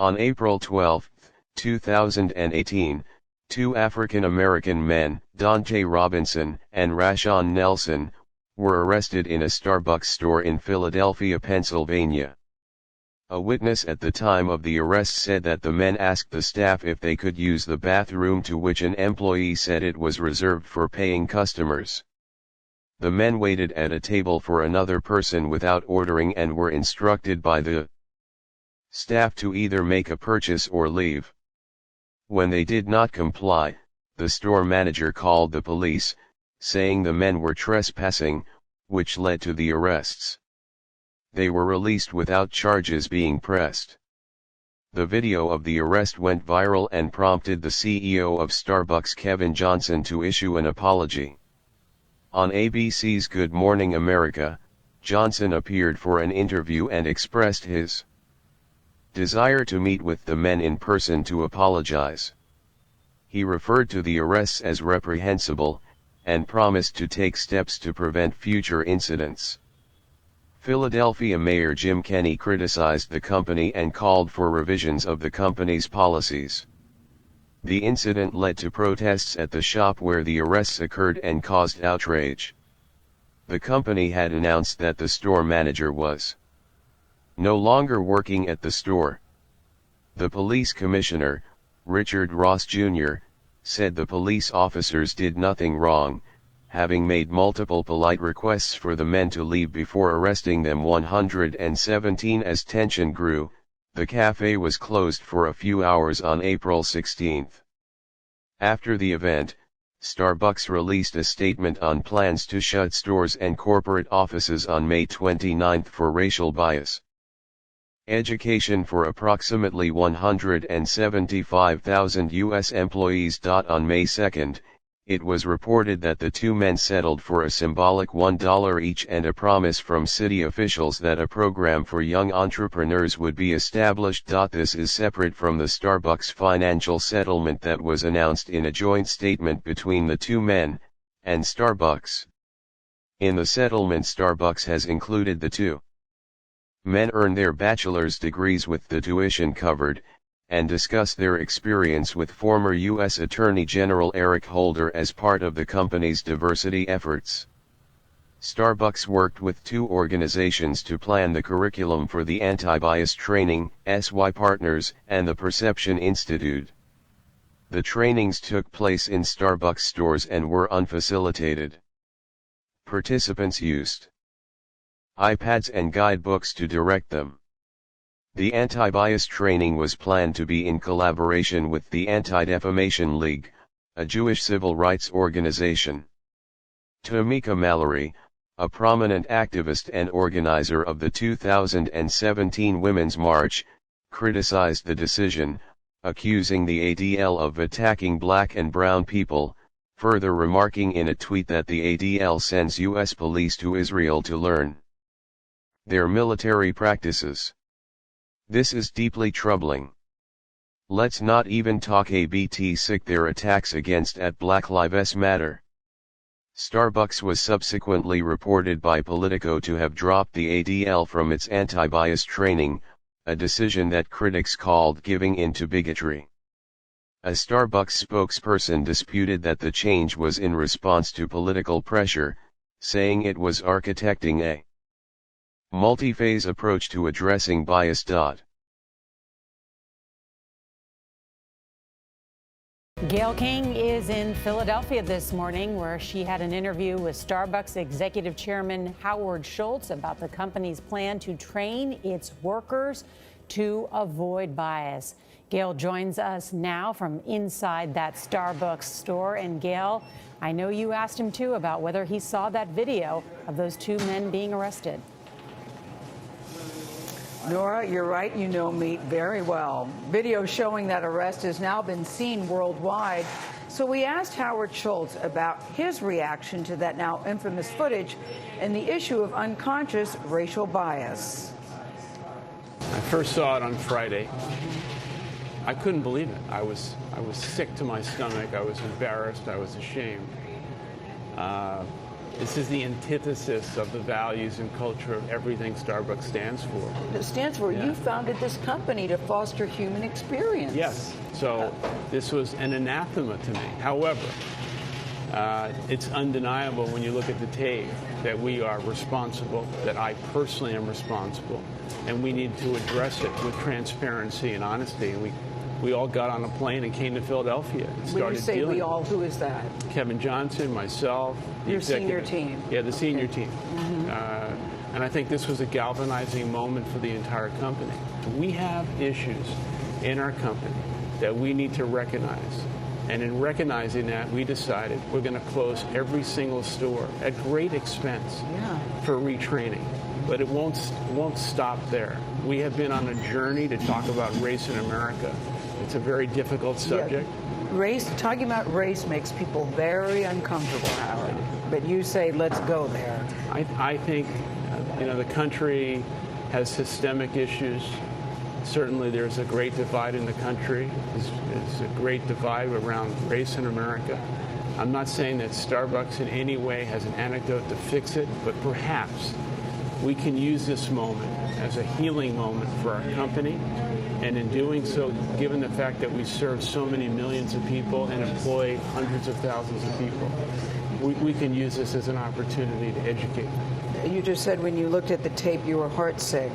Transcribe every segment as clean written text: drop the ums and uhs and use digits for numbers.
On April 12, 2018, two African-American men, Dante Robinson and Rashawn Nelson, were arrested in a Starbucks store in Philadelphia, Pennsylvania. A witness at the time of the arrest said that the men asked the staff if they could use the bathroom, to which an employee said it was reserved for paying customers. The men waited at a table for another person without ordering and were instructed by the staff to either make a purchase or leave. When they did not comply, the store manager called the police, saying the men were trespassing, which led to the arrests. They were released without charges being pressed. The video of the arrest went viral and prompted the CEO of Starbucks, Kevin Johnson, to issue an apology. On ABC's Good Morning America, Johnson appeared for an interview and expressed his desire to meet with the men in person to apologize. He referred to the arrests as reprehensible, and promised to take steps to prevent future incidents. Philadelphia Mayor Jim Kenney criticized the company and called for revisions of the company's policies. The incident led to protests at the shop where the arrests occurred and caused outrage. The company had announced that the store manager was no longer working at the store. The police commissioner, Richard Ross Jr., said the police officers did nothing wrong, having made multiple polite requests for the men to leave before arresting them. 117 As tension grew, the cafe was closed for a few hours on April 16. After the event, Starbucks released a statement on plans to shut stores and corporate offices on May 29 for racial bias. Education for approximately 175,000 U.S. employees. On May 2, it was reported that the two men settled for a symbolic $1 each and a promise from city officials that a program for young entrepreneurs would be established. This is separate from the Starbucks financial settlement that was announced in a joint statement between the two men and Starbucks. In the settlement, Starbucks has included the two men earn their bachelor's degrees with the tuition covered, and discuss their experience with former U.S. Attorney General Eric Holder as part of the company's diversity efforts. Starbucks worked with two organizations to plan the curriculum for the Anti-Bias Training, SY Partners, and the Perception Institute. The trainings took place in Starbucks stores and were unfacilitated. Participants used iPads and guidebooks to direct them. The anti-bias training was planned to be in collaboration with the Anti-Defamation League, a Jewish civil rights organization. Tamika Mallory, a prominent activist and organizer of the 2017 Women's March, criticized the decision, accusing the ADL of attacking black and brown people, further remarking in a tweet that the ADL sends U.S. police to Israel to learn their military practices. This is deeply troubling. Let's not even talk ABT their attacks against at Black Lives Matter. Starbucks was subsequently reported by Politico to have dropped the ADL from its anti-bias training, a decision that critics called giving in to bigotry. A Starbucks spokesperson disputed that the change was in response to political pressure, saying it was architecting a multi-phase approach to addressing bias. Gayle King is in Philadelphia this morning, where she had an interview with Starbucks Executive Chairman Howard Schultz about the company's plan to train its workers to avoid bias. Gayle joins us now from inside that Starbucks store. And Gayle, I know you asked him too about whether he saw that video of those two men being arrested. Nora, you're right. You know me very well. Video showing that arrest has now been seen worldwide. So we asked Howard Schultz about his reaction to that now infamous footage and the issue of unconscious racial bias. I first saw it on Friday. I couldn't believe it. I was sick to my stomach. I was embarrassed. I was ashamed. This is the antithesis of the values and culture of everything Starbucks stands for. It stands for, Yeah. you founded this company to foster human experience. Yes, so this was an anathema to me. However, it's undeniable when you look at the tape that we are responsible, that I personally am responsible, and we need to address it with transparency and honesty. And we all got on a plane and came to Philadelphia and started When you say dealing. we all, who is that? Kevin Johnson, myself, the Your senior executive. team. Yeah, the senior Okay. team. And I think this was a galvanizing moment for the entire company. We have issues in our company that we need to recognize. And in recognizing that, we decided we're going to close every single store at great expense for retraining. But it won't stop there. We have been on a journey to talk about race in America. It's a very difficult subject. Yeah. Race, talking about race makes people very uncomfortable, Howard. But you say, let's go there. I think, the country has systemic issues. Certainly there's a great divide in the country. There's a great divide around race in America. I'm not saying that Starbucks in any way has an antidote to fix it, but perhaps we can use this moment as a healing moment for our company. And in doing so, given the fact that we serve so many millions of people and employ hundreds of thousands of people, we can use this as an opportunity to educate them. You just said when you looked at the tape, you were heartsick.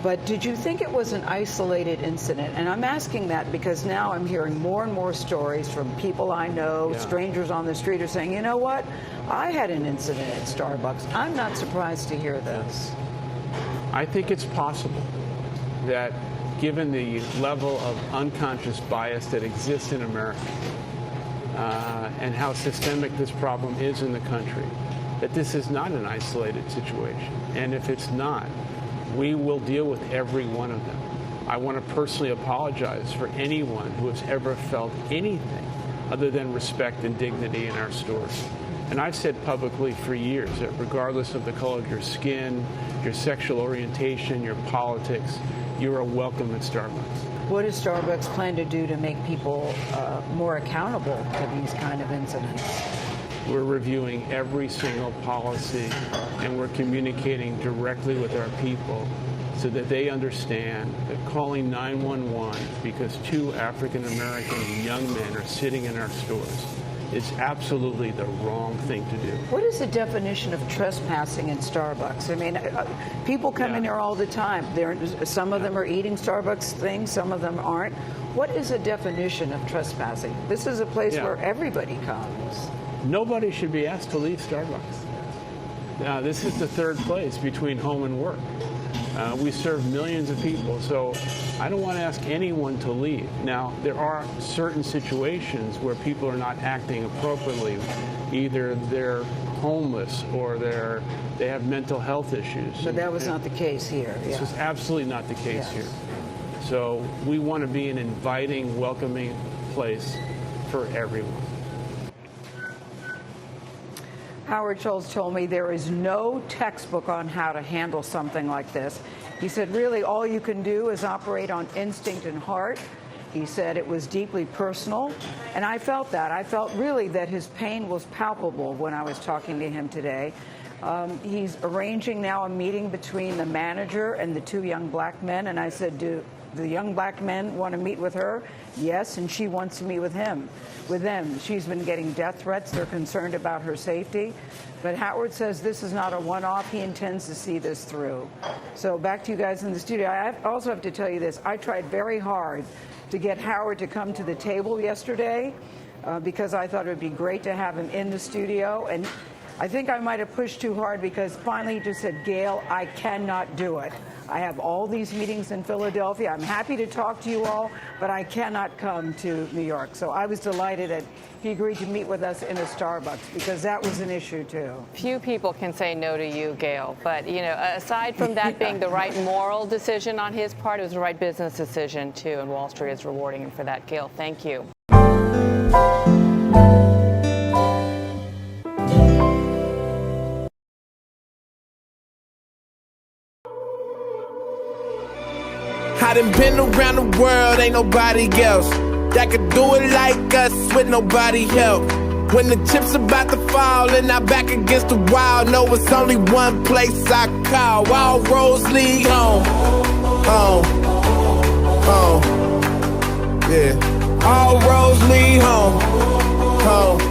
But did you think it was an isolated incident? And I'm asking that because now I'm hearing more and more stories from people I know, strangers on the street are saying, you know what? I had an incident at Starbucks. I'm not surprised to hear this. I think it's possible that given the level of unconscious bias that exists in America and how systemic this problem is in the country, that this is not an isolated situation. And if it's not, we will deal with every one of them. I want to personally apologize for anyone who has ever felt anything other than respect and dignity in our stores. And I've said publicly for years that regardless of the color of your skin, your sexual orientation, your politics, you are welcome at Starbucks. What does Starbucks plan to do to make people more accountable to these kind of incidents? We're reviewing every single policy, and we're communicating directly with our people so that they understand that calling 911 because two African American young men are sitting in our stores is absolutely the wrong thing to do. What is the definition of trespassing in Starbucks? I mean, people come in here all the time. Some of them are eating Starbucks things, some of them aren't. What is the definition of trespassing? This is a place where everybody comes. Nobody should be asked to leave Starbucks. Now, this is the third place between home and work. We serve millions of people, so I don't want to ask anyone to leave. Now, there are certain situations where people are not acting appropriately. Either they're homeless or they have mental health issues. But that was not the case here. This was absolutely not the case here. So we want to be an inviting, welcoming place for everyone. Howard Schultz told me there is no textbook on how to handle something like this. He said, really, all you can do is operate on instinct and heart. He said it was deeply personal, and I felt that. I felt really that his pain was palpable when I was talking to him today. He's arranging now a meeting between the manager and the two young black men, and I said, do the young black men want to meet with her? Yes, and she wants to meet with them. She's been getting death threats. They're concerned about her safety. But Howard says this is not a one-off. He intends to see this through. So back to you guys in the studio. I also have to tell you this. I tried very hard to get Howard to come to the table yesterday because I thought it would be great to have him in the studio. And I think I might have pushed too hard because finally he just said, Gail, I cannot do it. I have all these meetings in Philadelphia. I'm happy to talk to you all, but I cannot come to New York. So I was delighted that he agreed to meet with us in a Starbucks because that was an issue, too. Few people can say no to you, Gail. But, aside from that being the right moral decision on his part, it was the right business decision, too. And Wall Street is rewarding him for that. Gail, thank you. I done been around the world, ain't nobody else that could do it like us with nobody help. When the chips about to fall and I back against the wall, know it's only one place I call. All roads lead home. Home. Home. Yeah. All roads lead home. Home.